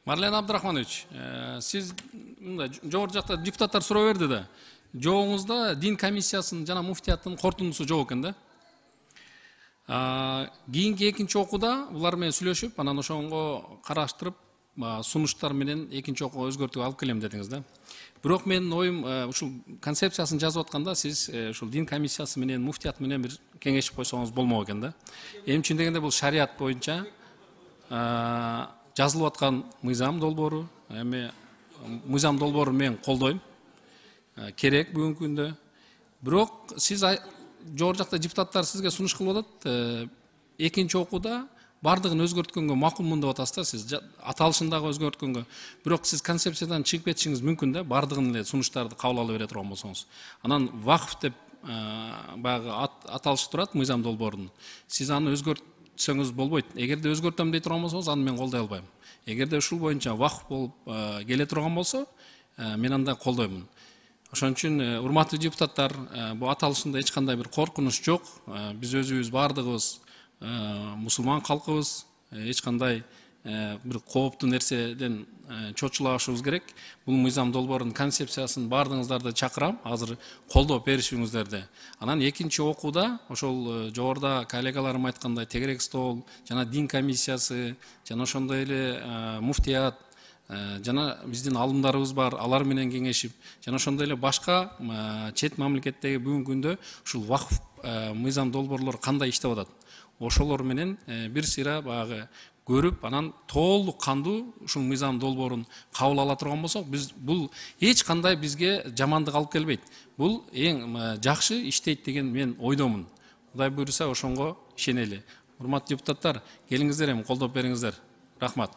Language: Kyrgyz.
Марлен Абдрахманович, сиз жогору жакта депутаттар суроо берди да. Жообуңузда дин комиссиясынын жана муфтияттын корутундусу жок экен да. Кийинки экинчи окууда булар менен сүйлөшүп, анан ошого караштырып, сунуштар менен экинчи окууга өзгөртүү алып келем дедиңиз да. Бирок менин оюм ушул концепциясын жазып атканда сиз ушул дин комиссиясы менен муфтият менен бир кеңешип койсоңуз болмок экен да. Эмне үчүн дегенде бул шарият боюнча жазылып аткан мыйзам долбоору, эми мыйзам долбоору мен колдойм. Керек бүгүнкү күндө. Бирок сиз жогору жакта депутаттар сизге сунуш кылып атат. Экинчи окууда бардыгын өзгөрткөнгө макулмун деп атасыз да, сиз аталышын дагы өзгөрткөнгө. Бирок сиз концепциядан чыгып кетишиңиз мүмкүн да, бардыгын эле сунуштарды кабыл ала бере турган болсоңуз. Анан вакф деп баягы аталышы турат мыйзам долбоорунун. Сиз аны өзгөртсөңүз болбойт. Эгерде өзгөртөм дей турган болсоңуз, аны мен колдой албайм. Эгерде ушул боюнча вакф болуп келе турган болсо, мен анда колдоймун. Ошон үчүн урматтуу депутаттар, бул аталышында эч кандай бир коркунуч жок. Биз өзүбүз бардыгыбыз мусулман калкыбыз, эч кандай бир кооптуу нерседен чочулашыбыз керек. Бул мыйзам долбоорунун концепциясын бардыгыңыздарды чакырам, азыр колдоп беришиңиздерди. Анан экинчи окууда ошол жогоруда коллегаларым айткандай тегерек стол, жана дин комиссиясы, жана ошондой эле муфтият, жана биздин алымдарыбыз бар, алар менен кеңешип, жана ошондой эле башка чет мамлекеттеги бүгүнкү күндө ушул вакф мыйзам долбоорлор кандай иштеп атат. Ошолор менен бир сыйра баягы көрүп, анан толук кандуу ушул мыйзам долбоорун кабыл ала турган болсок, биз бул эч кандай бизге жамандык алып келбейт. Бул эң жакшы иштейт деген мен ойдомун. Кудай буйруса ошонго ишенели. Урматтуу депутаттар, келиңиздер эми колдоп бериңиздер. Рахмат.